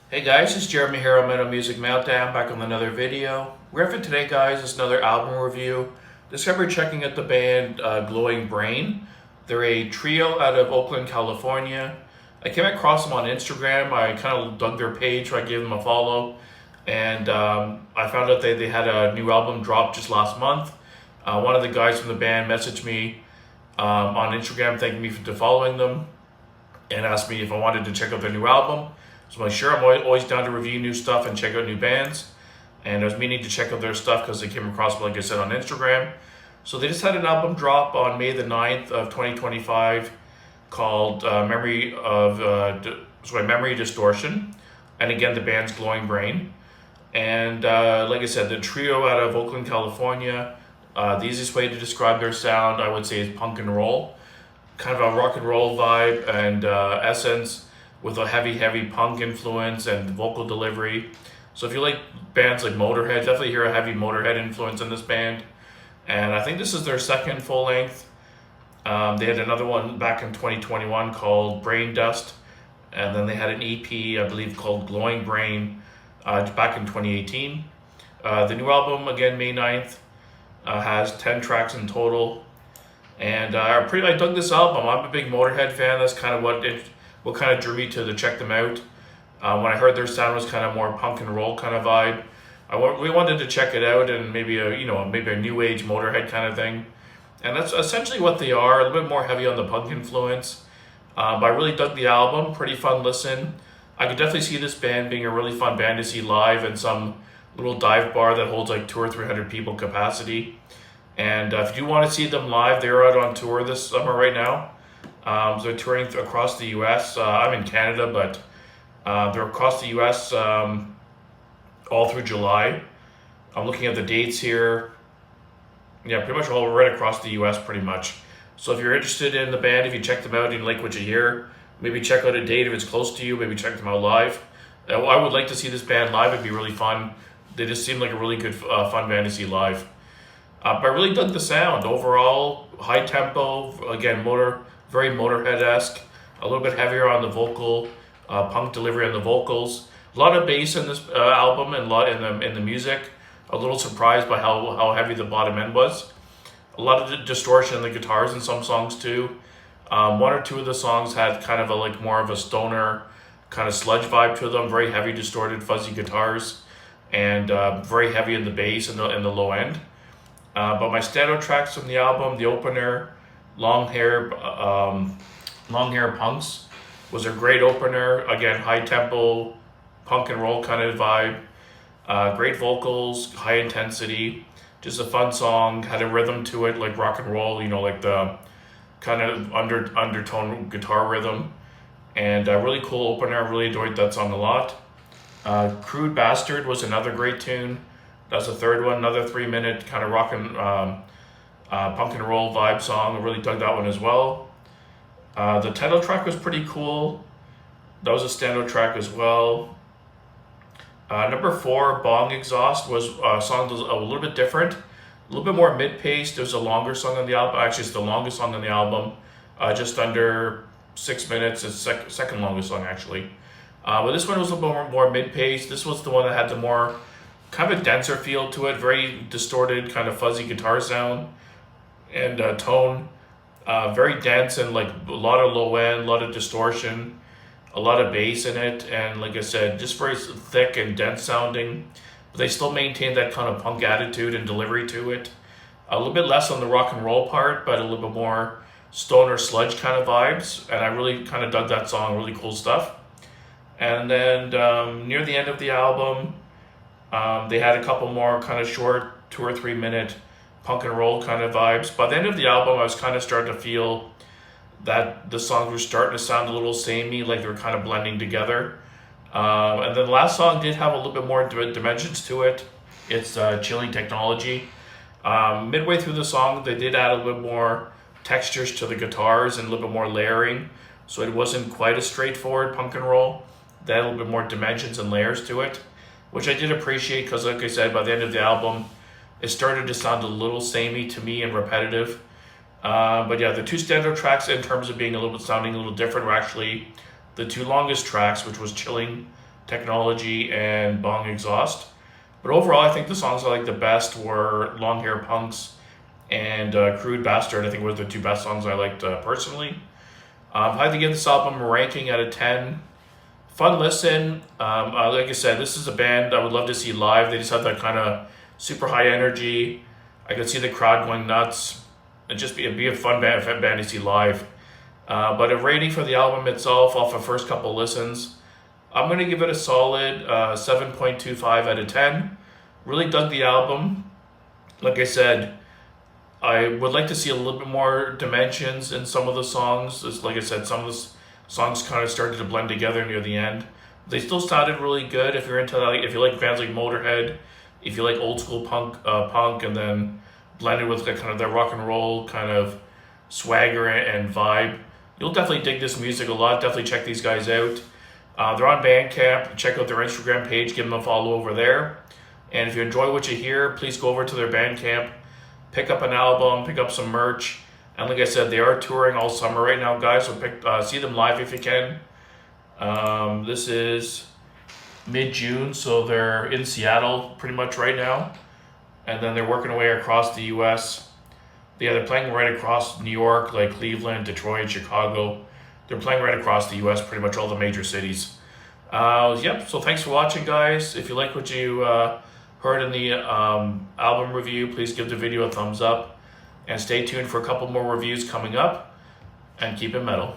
Hey guys, it's Jeremy here on Metal Music Meltdown, back on another video. We're here for today, guys, is another album review. Discovered checking out the band Glowing Brain. They're a trio out of Oakland, California. I came across them on Instagram. I kind of dug their page, so I gave them a follow. And I found out they had a new album dropped just last month. One of the guys from the band messaged me on Instagram thanking me for following them and asked me if I wanted to check out their new album. So I'm like, sure, I'm always down to review new stuff and check out new bands. And I was meaning to check out their stuff because they came across, like I said, on Instagram. So they just had an album drop on May the 9th of 2025 called Memory Distortion. And again, the band's Glowing Brain. And like I said, the trio out of Oakland, California. The easiest way to describe their sound, I would say, is punk and roll. Kind of a rock and roll vibe and essence, with a heavy punk influence and vocal delivery. So if you like bands like Motorhead, definitely hear a heavy Motorhead influence in this band. And I think this is their second full length. They had another one back in 2021 called Brain Dust. And then they had an EP, I believe, called Glowing Brain back in 2018. The new album, again, May 9th, has 10 tracks in total. And I dug this album. I'm a big Motorhead fan. That's kind of what kind of drew me to check them out. When I heard their sound was kind of more punk and roll kind of vibe, we wanted to check it out and maybe a new age Motorhead kind of thing. And that's essentially what they are, a little bit more heavy on the punk influence. But I really dug the album, pretty fun listen. I could definitely see this band being a really fun band to see live in some little dive bar that holds like 200 or 300 people capacity. And if you want to see them live, they're out on tour this summer right now. So they're touring across the U.S. I'm in Canada, but they're across the U.S. All through July. I'm looking at the dates here. Yeah, pretty much all right across the U.S. pretty much. So if you're interested in the band, if you check them out and you like what you hear, maybe check out a date if it's close to you. Maybe check them out live. I would like to see this band live. It'd be really fun. They just seem like a really good, fun band to see live. But I really dug the sound. Overall, high tempo, again, very Motorhead-esque, a little bit heavier on the vocal, punk delivery on the vocals. A lot of bass in this album and a lot in the music. A little surprised by how heavy the bottom end was. A lot of distortion in the guitars in some songs too. One or two of the songs had kind of more of a stoner kind of sludge vibe to them. Very heavy, distorted, fuzzy guitars, and very heavy in the bass and the low end. But my standout tracks from the album, the opener, Long Hair Punks, was a great opener. Again, high tempo, punk and roll kind of vibe. Great vocals, high intensity, just a fun song, had a rhythm to it like rock and roll, like the kind of undertone guitar rhythm. And a really cool opener, I really enjoyed that song a lot. Crude Bastard was another great tune. That's the third one, another 3-minute kind of rock and punk and roll vibe song. I really dug that one as well. The title track was pretty cool. That was a standout track as well. Number 4, Bong Exhaust, was a song that was a little bit different, a little bit more mid-paced. There's a longer song on the album. Actually, it's the longest song on the album, just under 6 minutes. It's second longest song actually. But this one was a little more mid-paced. This was the one that had the more kind of a denser feel to it, very distorted, kind of fuzzy guitar sound and tone. Very dense and like a lot of low end, a lot of distortion, a lot of bass in it, and like I said, just very thick and dense sounding. But they still maintain that kind of punk attitude and delivery to it. A little bit less on the rock and roll part, but a little bit more stoner sludge kind of vibes. And I really kind of dug that song, really cool stuff. And then near the end of the album, they had a couple more kind of short 2 or 3 minute punk and roll kind of vibes. By the end of the album, I was kind of starting to feel that the songs were starting to sound a little samey, like they were kind of blending together. And then the last song did have a little bit more dimensions to it. It's Chilling Technology. Midway through the song, they did add a little bit more textures to the guitars and a little bit more layering. So it wasn't quite a straightforward punk and roll. They had a little bit more dimensions and layers to it, which I did appreciate because, like I said, by the end of the album, it started to sound a little samey to me and repetitive. But yeah, the two standout tracks in terms of being sounding a little different were actually the two longest tracks, which was Chilling technology, and bong exhaust. But overall, I think the songs I liked the best were Long Hair Punks and Crude Bastard. I think were the two best songs I liked personally. If I had to give this album a ranking out of 10, fun listen. Like I said, this is a band I would love to see live. They just have that kind of super high energy. I could see the crowd going nuts. It'd be a fun band to see live. But a rating for the album itself off the first couple listens, I'm going to give it a solid 7.25 out of 10. Really dug the album. Like I said, I would like to see a little bit more dimensions in some of the songs. Like I said, some of the songs kind of started to blend together near the end. They still sounded really good. If you're into if you like bands like Motorhead, if you like old school punk, and then blended with kind of the rock and roll kind of swagger and vibe, you'll definitely dig this music a lot. Definitely check these guys out. They're on Bandcamp. Check out their Instagram page. Give them a follow over there. And if you enjoy what you hear, please go over to their Bandcamp, pick up an album, pick up some merch. And like I said, they are touring all summer right now, guys. So see them live if you can. This is mid-June, so they're in Seattle pretty much right now. And then they're working away across the U.S. Yeah, they're playing right across New York, like Cleveland, Detroit, Chicago. They're playing right across the U.S., pretty much all the major cities. Yep, so thanks for watching, guys. If you like what you heard in the album review, please give the video a thumbs up. And stay tuned for a couple more reviews coming up. And keep it metal.